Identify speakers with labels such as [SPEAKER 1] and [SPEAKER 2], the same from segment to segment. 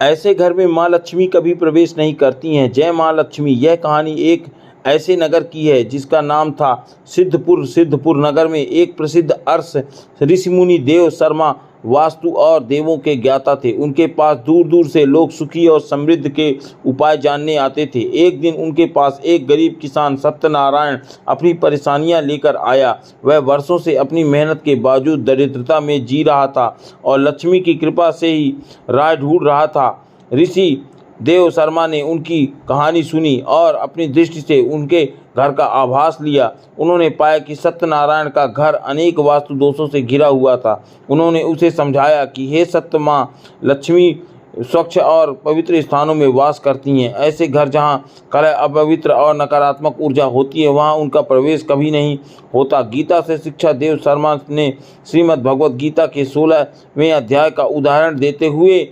[SPEAKER 1] ऐसे घर में माँ लक्ष्मी कभी प्रवेश नहीं करती हैं। जय माँ लक्ष्मी। यह कहानी एक ऐसे नगर की है जिसका नाम था सिद्धपुर। सिद्धपुर नगर में एक प्रसिद्ध अर्ष ऋषिमुनि देव शर्मा वास्तु और देवों के ज्ञाता थे। उनके पास दूर दूर से लोग सुखी और समृद्धि के उपाय जानने आते थे। एक दिन उनके पास एक गरीब किसान सत्यनारायण अपनी परेशानियां लेकर आया। वह वर्षों से अपनी मेहनत के बावजूद दरिद्रता में जी रहा था और लक्ष्मी की कृपा से ही राह ढूंढ रहा था। ऋषि देव शर्मा ने उनकी कहानी सुनी और अपनी दृष्टि से उनके घर का आभास लिया। उन्होंने पाया कि सत्यनारायण का घर अनेक वास्तु दोषों से घिरा हुआ था। उन्होंने उसे समझाया कि हे सत्य माँ लक्ष्मी स्वच्छ और पवित्र स्थानों में वास करती हैं। ऐसे घर जहाँ कलह, अपवित्र और नकारात्मक ऊर्जा होती है वहाँ उनका प्रवेश कभी नहीं होता। गीता से शिक्षा देव शर्मा ने श्रीमद् भगवत गीता के 16वें अध्याय का उदाहरण देते हुए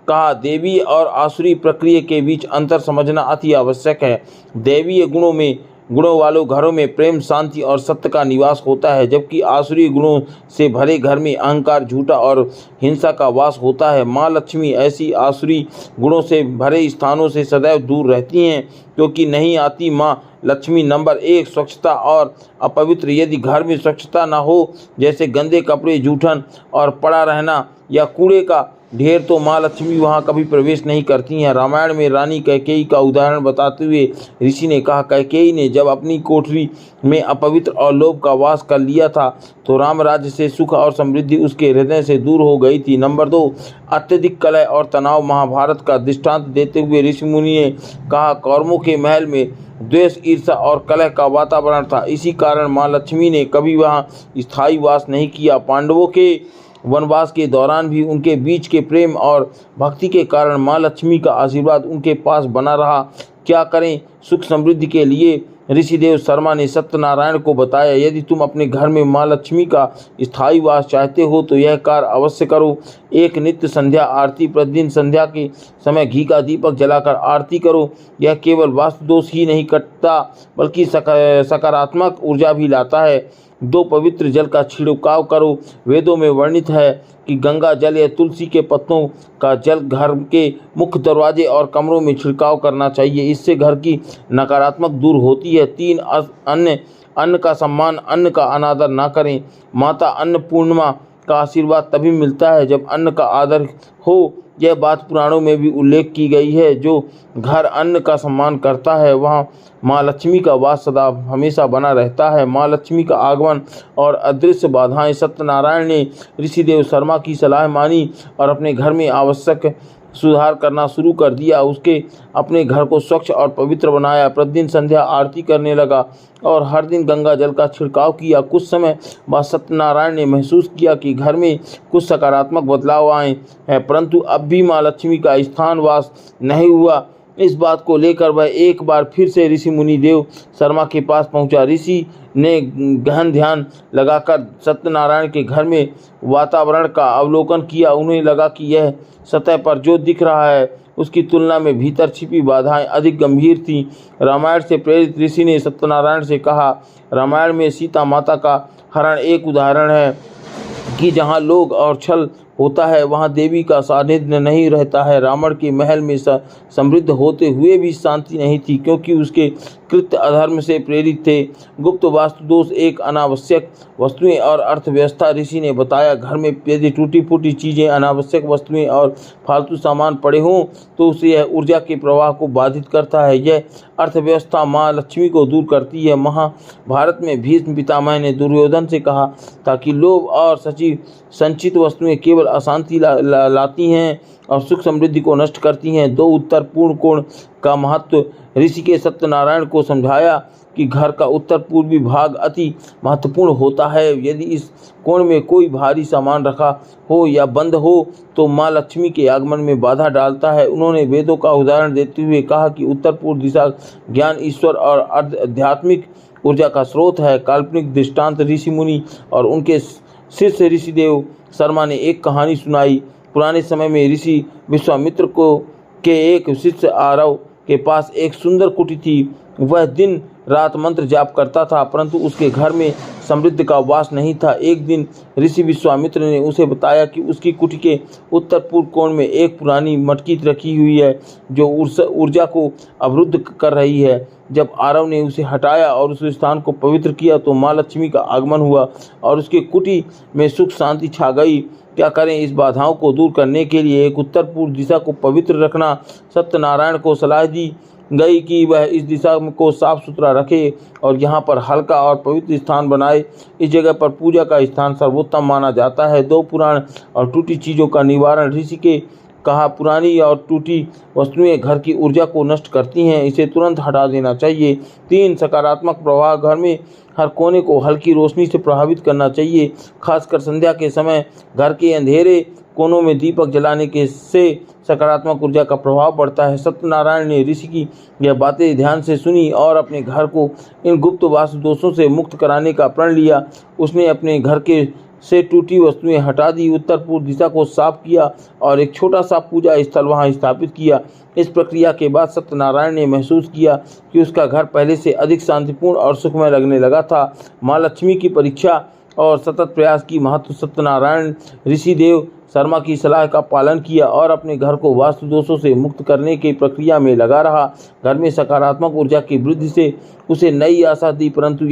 [SPEAKER 1] कहा, देवी और आसुरी प्रक्रिया के बीच अंतर समझना अति आवश्यक है। दैवीय गुणों वालों घरों में प्रेम, शांति और सत्य का निवास होता है, जबकि आसुरी गुणों से भरे घर में अहंकार, झूठा और हिंसा का वास होता है। माँ लक्ष्मी ऐसी आसुरी गुणों से भरे स्थानों से सदैव दूर रहती हैं, क्योंकि नहीं आती। माँ लक्ष्मी नंबर 1 स्वच्छता और अपवित्र। यदि घर में स्वच्छता न हो, जैसे गंदे कपड़े, जूठन और पड़ा रहना या कूड़े का ढेर, तो माँ लक्ष्मी वहाँ कभी प्रवेश नहीं करती हैं। रामायण में रानी कैकेयी का उदाहरण बताते हुए ऋषि ने कहा, कैकेयी ने जब अपनी कोठरी में अपवित्र और लोभ का वास कर लिया था तो राम राज्य से सुख और समृद्धि उसके हृदय से दूर हो गई थी। नंबर 2 अत्यधिक कलह और तनाव। महाभारत का दृष्टांत देते हुए ऋषि मुनि ने कहा, कौरवों के महल में द्वेष, ईर्षा और कलह का वातावरण था। इसी कारण माँ लक्ष्मी ने कभी वहाँ स्थायी वास नहीं किया। पांडवों के वनवास के दौरान भी उनके बीच के प्रेम और भक्ति के कारण माँ लक्ष्मी का आशीर्वाद उनके पास बना रहा। क्या करें सुख समृद्धि के लिए? ऋषिदेव शर्मा ने सत्यनारायण को बताया, यदि तुम अपने घर में माँ लक्ष्मी का स्थायी वास चाहते हो तो यह कार्य अवश्य करो। एक नित्य संध्या आरती, प्रतिदिन संध्या के समय घी का दीपक जलाकर आरती करो। यह केवल वास्तु दोष ही नहीं कटता बल्कि सकारात्मक ऊर्जा भी लाता है। 2 पवित्र जल का छिड़काव करो। वेदों में वर्णित है कि गंगा जल या तुलसी के पत्तों का जल घर के मुख्य दरवाजे और कमरों में छिड़काव करना चाहिए। इससे घर की नकारात्मक दूर होती है। 3 अन्न का सम्मान, अन्न का अनादर ना करें। माता अन्नपूर्णिमा का आशीर्वाद तभी मिलता है जब अन्न का आदर हो। यह बात पुराणों में भी उल्लेख की गई है। जो घर अन्न का सम्मान करता है वहाँ माँ लक्ष्मी का वास सदा हमेशा बना रहता है। माँ लक्ष्मी का आगमन और अदृश्य बाधाएं। सत्यनारायण ने ऋषिदेव शर्मा की सलाह मानी और अपने घर में आवश्यक सुधार करना शुरू कर दिया। उसके अपने घर को स्वच्छ और पवित्र बनाया, प्रतिदिन संध्या आरती करने लगा और हर दिन गंगा जल का छिड़काव किया। कुछ समय बाद सत्यनारायण ने महसूस किया कि घर में कुछ सकारात्मक बदलाव आए हैं, परंतु अब भी माँ लक्ष्मी का स्थान वास नहीं हुआ। इस बात को लेकर वह एक बार फिर से ऋषि मुनि देव शर्मा के पास पहुंचा। ऋषि ने गहन ध्यान लगाकर सत्यनारायण के घर में वातावरण का अवलोकन किया। उन्हें लगा कि यह सतह पर जो दिख रहा है उसकी तुलना में भीतर छिपी बाधाएं अधिक गंभीर थीं। रामायण से प्रेरित ऋषि ने सत्यनारायण से कहा, रामायण में सीता माता का हरण एक उदाहरण है कि जहाँ लोग और छल होता है वहाँ देवी का सानिध्य नहीं रहता है। रावण के महल में समृद्ध होते हुए भी शांति नहीं थी, क्योंकि उसके कृत्य अधर्म से प्रेरित थे। गुप्त वास्तु दोष, एक अनावश्यक वस्तुएं और अर्थव्यवस्था। ऋषि ने बताया, घर में यदि टूटी फूटी चीज़ें, अनावश्यक वस्तुएं और फालतू सामान पड़े हों तो उसे यह ऊर्जा के प्रवाह को बाधित करता है। यह अर्थव्यवस्था माँ लक्ष्मी को दूर करती है। महाभारत में भीष्म पितामह ने दुर्योधन से कहा था कि लोभ और संचित वस्तुएं केवल अशांति लाती हैं और सुख समृद्धि को नष्ट करती हैं। 2 उत्तर पूर्ण कोण का महत्व। ऋषि के सत्यनारायण को समझाया कि घर का उत्तर पूर्वी भाग अति महत्वपूर्ण होता है। यदि इस कोण में कोई भारी सामान रखा हो या बंद हो तो माँ लक्ष्मी के आगमन में बाधा डालता है। उन्होंने वेदों का उदाहरण देते हुए कहा कि उत्तर पूर्व दिशा ज्ञान, ईश्वर और आध्यात्मिक ऊर्जा का स्रोत है। काल्पनिक दृष्टांत। ऋषि मुनि और उनके शिष्य ऋषिदेव शर्मा ने एक कहानी सुनाई। पुराने समय में ऋषि विश्वामित्र के एक शिष्य आरव के पास एक सुंदर कुटी थी। वह दिन रात मंत्र जाप करता था, परंतु उसके घर में समृद्धि का वास नहीं था। एक दिन ऋषि विश्वामित्र ने उसे बताया कि उसकी कुटी के उत्तर पूर्व कोण में एक पुरानी मटकी रखी हुई है जो ऊर्जा को अवरुद्ध कर रही है। जब आरव ने उसे हटाया और उस स्थान को पवित्र किया तो माँ लक्ष्मी का आगमन हुआ और उसकी कुटी में सुख शांति छा गई। क्या करें, इस बाधाओं को दूर करने के लिए एक उत्तर पूर्व दिशा को पवित्र रखना। सत्यनारायण को सलाह दी गई कि वह इस दिशा को साफ सुथरा रखे और यहाँ पर हल्का और पवित्र स्थान बनाए। इस जगह पर पूजा का स्थान सर्वोत्तम माना जाता है। 2 पुराण और टूटी चीज़ों का निवारण। ऋषि के कहा, पुरानी और टूटी वस्तुएं घर की ऊर्जा को नष्ट करती हैं, इसे तुरंत हटा देना चाहिए। 3 सकारात्मक प्रवाह। घर में हर कोने को हल्की रोशनी से प्रभावित करना चाहिए, खासकर संध्या के समय। घर के अंधेरे कोनों में दीपक जलाने के से सकारात्मक ऊर्जा का प्रभाव बढ़ता है। सत्यनारायण ने ऋषि की यह बातें ध्यान से सुनी और अपने घर को इन गुप्त वास्तु दोषों से मुक्त कराने का प्रण लिया। उसने अपने घर के से टूटी वस्तुएं हटा दी, उत्तर पूर्व दिशा को साफ किया और एक छोटा सा पूजा स्थल वहां स्थापित किया। इस प्रक्रिया के बाद सत्यनारायण ने महसूस किया कि उसका घर पहले से अधिक शांतिपूर्ण और सुखमय लगने लगा था। माँ लक्ष्मी की परीक्षा और सतत प्रयास की महत्व। सत्यनारायण ऋषि देव शर्मा की सलाह का पालन किया और अपने घर को वास्तु दोषों से मुक्त करने की प्रक्रिया में लगा रहा। घर में सकारात्मक ऊर्जा की वृद्धि से उसे नई आशा दी, परंतु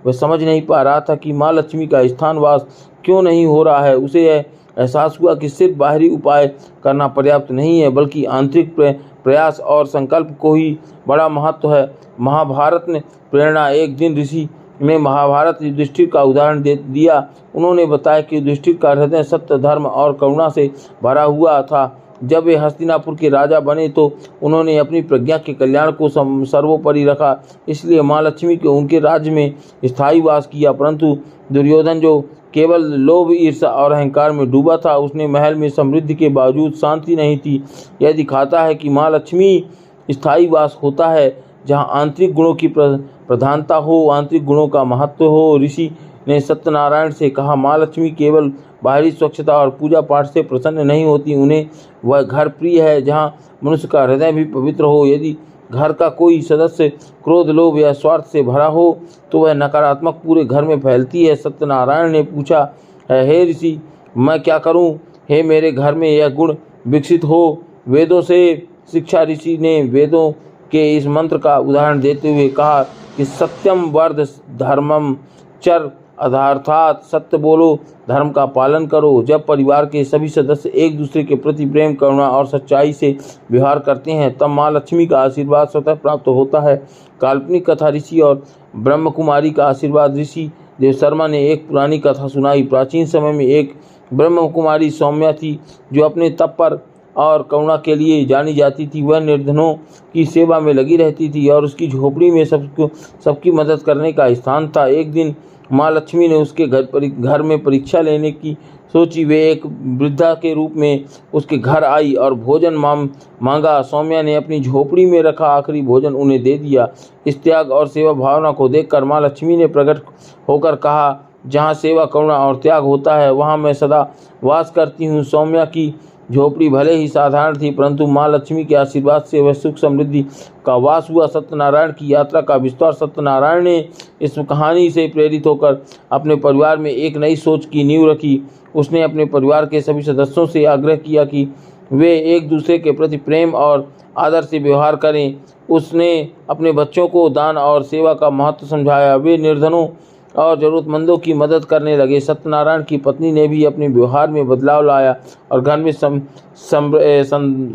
[SPEAKER 1] वह समझ नहीं पा रहा था कि माँ लक्ष्मी का स्थानवास क्यों नहीं हो रहा है। उसे यह एहसास हुआ कि सिर्फ बाहरी उपाय करना पर्याप्त नहीं है, बल्कि आंतरिक प्रयास और संकल्प को ही बड़ा महत्व है। महाभारत ने प्रेरणा। एक दिन ऋषि ने महाभारत युधिष्ठिर का उदाहरण दे दिया। उन्होंने बताया कि युधिष्ठिर का हृदय सत्य, धर्म और करुणा से भरा हुआ था। जब वे हस्तिनापुर के राजा बने तो उन्होंने अपनी प्रज्ञा के कल्याण को सर्वोपरि रखा, इसलिए माँ लक्ष्मी के उनके राज्य में स्थायी वास किया। परंतु दुर्योधन, जो केवल लोभ, ईर्ष्या और अहंकार में डूबा था, उसने महल में समृद्धि के बावजूद शांति नहीं थी। यह दिखाता है कि माँ लक्ष्मी स्थायी वास होता है जहाँ आंतरिक गुणों की प्रधानता हो, आंतरिक गुणों का महत्व हो। ऋषि ने सत्यनारायण से कहा, माँ लक्ष्मी केवल बाहरी स्वच्छता और पूजा पाठ से प्रसन्न नहीं होती, उन्हें वह घर प्रिय है जहाँ मनुष्य का हृदय भी पवित्र हो। यदि घर का कोई सदस्य क्रोध, लोभ या स्वार्थ से भरा हो तो वह नकारात्मक पूरे घर में फैलती है। सत्यनारायण ने पूछा, हे ऋषि, मैं क्या करूं? हे मेरे घर में यह गुण विकसित हो। वेदों से शिक्षा। ऋषि ने वेदों के इस मंत्र का उदाहरण देते हुए कहा कि सत्यम वर्ध धर्मम चर, अर्थात सत्य बोलो, धर्म का पालन करो। जब परिवार के सभी सदस्य एक दूसरे के प्रति प्रेम, करुणा और सच्चाई से व्यवहार करते हैं तब माँ लक्ष्मी का आशीर्वाद स्वतः प्राप्त होता है। काल्पनिक कथा। ऋषि और ब्रह्म कुमारी का आशीर्वाद। ऋषि देव शर्मा ने एक पुरानी कथा सुनाई। प्राचीन समय में एक ब्रह्म कुमारी सौम्या थी जो अपने तप पर और करुणा के लिए जानी जाती थी। वह निर्धनों की सेवा में लगी रहती थी और उसकी झोपड़ी में सबकी मदद करने का स्थान था। एक दिन माँ लक्ष्मी ने उसके घर में परीक्षा लेने की सोची। वे एक वृद्धा के रूप में उसके घर आई और भोजन मांगा। सौम्या ने अपनी झोपड़ी में रखा आखिरी भोजन उन्हें दे दिया। इस त्याग और सेवा भावना को देखकर माँ लक्ष्मी ने प्रकट होकर कहा, जहाँ सेवा, करुणा और त्याग होता है वहाँ मैं सदा वास करती हूँ। सौम्या की झोपड़ी भले ही साधारण थी, परंतु माँ लक्ष्मी के आशीर्वाद से वह सुख समृद्धि का वास हुआ। सत्यनारायण की यात्रा का विस्तार। सत्यनारायण ने इस कहानी से प्रेरित होकर अपने परिवार में एक नई सोच की नींव रखी। उसने अपने परिवार के सभी सदस्यों से आग्रह किया कि वे एक दूसरे के प्रति प्रेम और आदर से व्यवहार करें। उसने अपने बच्चों को दान और सेवा का महत्व समझाया। वे निर्धनों और ज़रूरतमंदों की मदद करने लगे। सत्यनारायण की पत्नी ने भी अपने व्यवहार में बदलाव लाया और घर में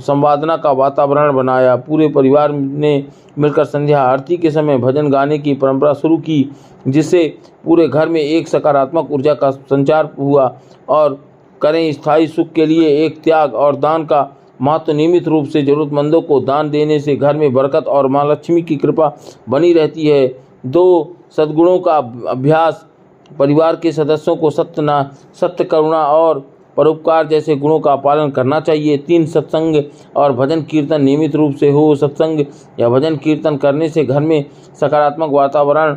[SPEAKER 1] संवादना का वातावरण बनाया। पूरे परिवार ने मिलकर संध्या आरती के समय भजन गाने की परंपरा शुरू की, जिससे पूरे घर में एक सकारात्मक ऊर्जा का संचार हुआ। और करें, स्थायी सुख के लिए एक त्याग और दान का महत्व। नियमित रूप से ज़रूरतमंदों को दान देने से घर में बरकत और माँ लक्ष्मी की कृपा बनी रहती है। 2 सद्गुणों का अभ्यास। परिवार के सदस्यों को सत्य, करुणा और परोपकार जैसे गुणों का पालन करना चाहिए। 3 सत्संग और भजन कीर्तन नियमित रूप से हो। सत्संग या भजन कीर्तन करने से घर में सकारात्मक वातावरण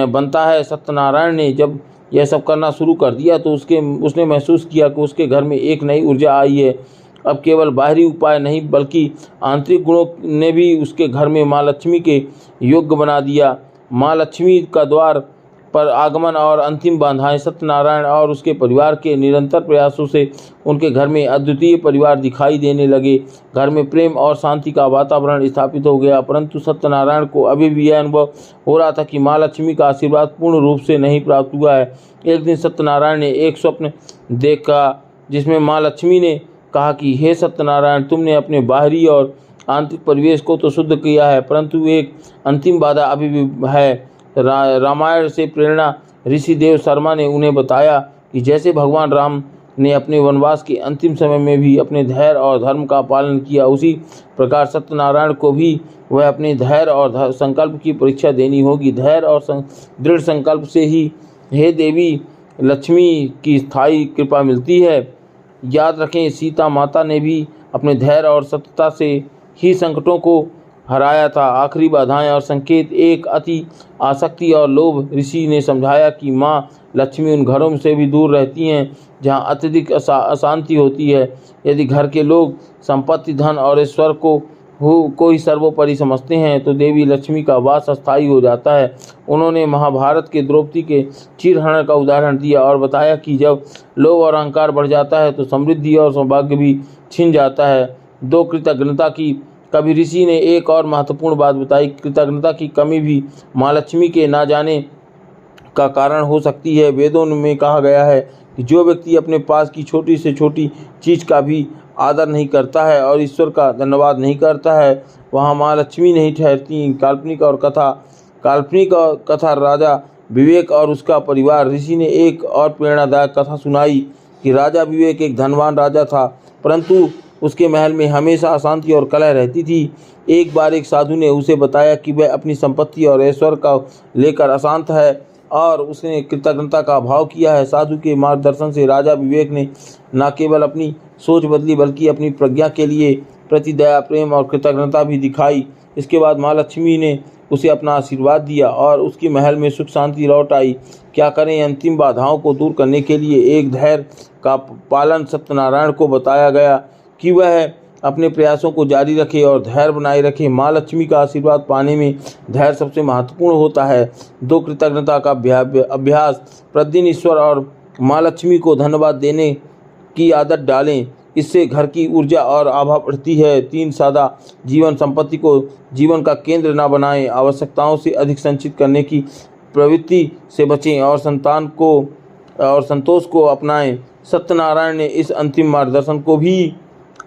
[SPEAKER 1] बनता है। सत्यनारायण ने जब यह सब करना शुरू कर दिया तो उसने महसूस किया कि उसके घर में एक नई ऊर्जा आई है। अब केवल बाहरी उपाय नहीं बल्कि आंतरिक गुणों ने भी उसके घर में माँ लक्ष्मी के योग्य बना दिया। माँ लक्ष्मी का द्वार पर आगमन और अंतिम बाधाएं। सत्यनारायण और उसके परिवार के निरंतर प्रयासों से उनके घर में अद्वितीय परिवार दिखाई देने लगे। घर में प्रेम और शांति का वातावरण स्थापित हो गया। परंतु सत्यनारायण को अभी भी यह अनुभव हो रहा था कि माँ लक्ष्मी का आशीर्वाद पूर्ण रूप से नहीं प्राप्त हुआ है। एक दिन सत्यनारायण ने एक स्वप्न देखा जिसमें माँ लक्ष्मी ने कहा कि हे सत्यनारायण, तुमने अपने बाहरी और आंतरिक परिवेश को तो शुद्ध किया है, परंतु एक अंतिम बाधा अभी भी है। रामायण से प्रेरणा ऋषि देव शर्मा ने उन्हें बताया कि जैसे भगवान राम ने अपने वनवास के अंतिम समय में भी अपने धैर्य और धर्म का पालन किया, उसी प्रकार सत्यनारायण को भी वह अपने धैर्य और संकल्प की परीक्षा देनी होगी। धैर्य और दृढ़ संकल्प से ही हे देवी लक्ष्मी की स्थायी कृपा मिलती है। याद रखें, सीता माता ने भी अपने धैर्य और सत्यता से ही संकटों को हराया था। आखिरी बाधाएं और संकेत एक अति आसक्ति और लोभ। ऋषि ने समझाया कि माँ लक्ष्मी उन घरों से भी दूर रहती हैं जहाँ अत्यधिक अशांति होती है। यदि घर के लोग संपत्ति, धन और ईश्वर को ही सर्वोपरि समझते हैं तो देवी लक्ष्मी का वास अस्थायी हो जाता है। उन्होंने महाभारत के द्रौपदी के चीरहरण का उदाहरण दिया और बताया कि जब लोभ और अहंकार बढ़ जाता है तो समृद्धि और सौभाग्य भी छिन जाता है। दो, कृतज्ञता की कभी ऋषि ने एक और महत्वपूर्ण बात बताई। कृतज्ञता की कमी भी माँ लक्ष्मी के ना जाने का कारण हो सकती है। वेदों में कहा गया है कि जो व्यक्ति अपने पास की छोटी से छोटी चीज़ का भी आदर नहीं करता है और ईश्वर का धन्यवाद नहीं करता है, वहाँ माँ लक्ष्मी नहीं ठहरती। काल्पनिक कथा राजा विवेक और उसका परिवार। ऋषि ने एक और प्रेरणादायक कथा सुनाई कि राजा विवेक एक धनवान राजा था, परंतु उसके महल में हमेशा अशांति और कलह रहती थी। एक बार एक साधु ने उसे बताया कि वह अपनी संपत्ति और ऐश्वर्य का लेकर अशांत है और उसने कृतज्ञता का भाव किया है। साधु के मार्गदर्शन से राजा विवेक ने न केवल अपनी सोच बदली बल्कि अपनी प्रज्ञा के लिए प्रति दया, प्रेम और कृतज्ञता भी दिखाई। इसके बाद माँ लक्ष्मी ने उसे अपना आशीर्वाद दिया और उसके महल में सुख शांति लौट आई। क्या करें, अंतिम बाधाओं को दूर करने के लिए एक धैर्य का पालन सत्यनारायण को बताया गया कि वह अपने प्रयासों को जारी रखे और धैर्य बनाए रखे। माँ लक्ष्मी का आशीर्वाद पाने में धैर्य सबसे महत्वपूर्ण होता है। दो, कृतज्ञता का अभ्यास। प्रतिदिन ईश्वर और माँ लक्ष्मी को धन्यवाद देने की आदत डालें, इससे घर की ऊर्जा और आभा बढ़ती है। 3, सादा जीवन। संपत्ति को जीवन का केंद्र न बनाएं। आवश्यकताओं से अधिक संचित करने की प्रवृत्ति से बचें और संतोष को अपनाएं। सत्यनारायण ने इस अंतिम मार्गदर्शन को भी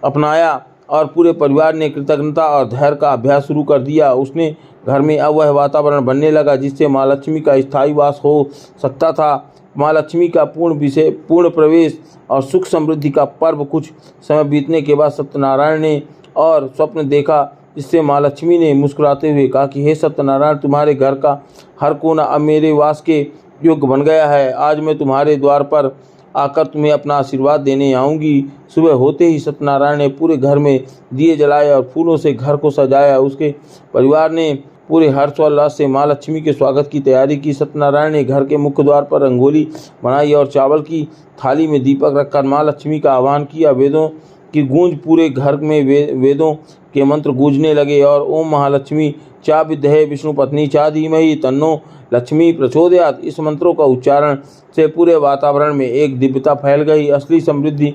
[SPEAKER 1] अपनाया और पूरे परिवार ने कृतज्ञता और धैर्य का अभ्यास शुरू कर दिया। उसने घर में अब वह वातावरण बनने लगा जिससे माँ लक्ष्मी का स्थायी वास हो सकता था। माँ लक्ष्मी का पूर्ण प्रवेश और सुख समृद्धि का पर्व। कुछ समय बीतने के बाद सत्यनारायण ने और स्वप्न देखा जिससे माँ लक्ष्मी ने मुस्कुराते हुए कहा कि हे सत्यनारायण, तुम्हारे घर का हर कोना अब मेरे वास के योग्य बन गया है। आज मैं तुम्हारे द्वार पर आकर तुम्हें अपना आशीर्वाद देने आऊँगी। सुबह होते ही सत्यनारायण ने पूरे घर में दिए जलाए और फूलों से घर को सजाया। उसके परिवार ने पूरे हर्षोल्लास से माँ लक्ष्मी के स्वागत की तैयारी की। सत्यनारायण ने घर के मुख्य द्वार पर रंगोली बनाई और चावल की थाली में दीपक रखकर माँ लक्ष्मी का आह्वान किया। वेदों की गूंज पूरे घर में वेदों के मंत्र गूंजने लगे और ओम महालक्ष्मी चा विद्महे विष्णु पत्नी चा धीमहि तन्नो लक्ष्मी प्रचोदयात्, इस मंत्रों का उच्चारण से पूरे वातावरण में एक दिव्यता फैल गई। असली समृद्धि।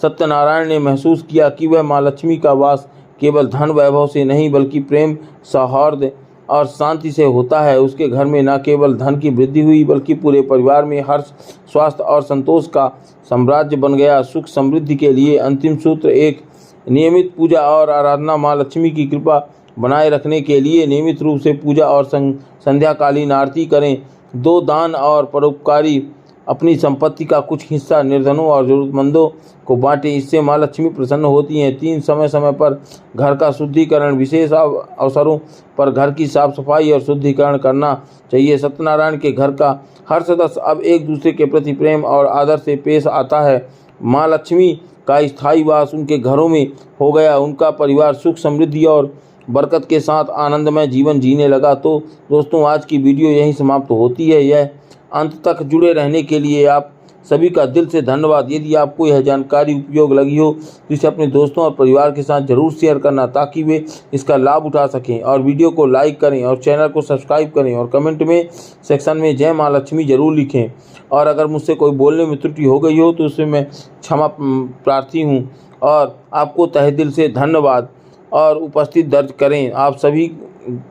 [SPEAKER 1] सत्यनारायण ने महसूस किया कि वह माँ लक्ष्मी का वास केवल धन वैभव से नहीं बल्कि प्रेम, सौहार्द और शांति से होता है। उसके घर में न केवल धन की वृद्धि हुई बल्कि पूरे परिवार में हर्ष, स्वास्थ्य और संतोष का साम्राज्य बन गया। सुख समृद्धि के लिए अंतिम सूत्र। एक, नियमित पूजा और आराधना। माँ लक्ष्मी की कृपा बनाए रखने के लिए नियमित रूप से पूजा और संध्याकालीन आरती करें। 2, दान और परोपकारी। अपनी संपत्ति का कुछ हिस्सा निर्धनों और जरूरतमंदों को बांटें, इससे माँ लक्ष्मी प्रसन्न होती हैं। 3, समय समय पर घर का शुद्धिकरण। विशेष अवसरों पर घर की साफ सफाई और शुद्धिकरण करना चाहिए। सत्यनारायण के घर का हर सदस्य अब एक दूसरे के प्रति प्रेम और आदर से पेश आता है। माँ लक्ष्मी का स्थायी वास उनके घरों में हो गया। उनका परिवार सुख, समृद्धि और बरकत के साथ आनंदमय जीवन जीने लगा। तो दोस्तों, आज की वीडियो यहीं समाप्त होती है। यह अंत तक जुड़े रहने के लिए आप सभी का दिल से धन्यवाद। यदि आपको यह जानकारी उपयोग लगी हो तो इसे अपने दोस्तों और परिवार के साथ जरूर शेयर करना, ताकि वे इसका लाभ उठा सकें। और वीडियो को लाइक करें और चैनल को सब्सक्राइब करें और कमेंट में सेक्शन में जय माँ लक्ष्मी जरूर लिखें। और अगर मुझसे कोई बोलने में त्रुटि हो गई हो तो उससे मैं क्षमा प्रार्थी हूँ। और आपको तहे दिल से धन्यवाद। और उपस्थित दर्ज करें। आप सभी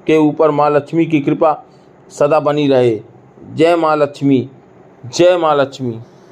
[SPEAKER 1] के ऊपर माँ लक्ष्मी की कृपा सदा बनी रहे। जय माँ लक्ष्मी, जय माँ लक्ष्मी।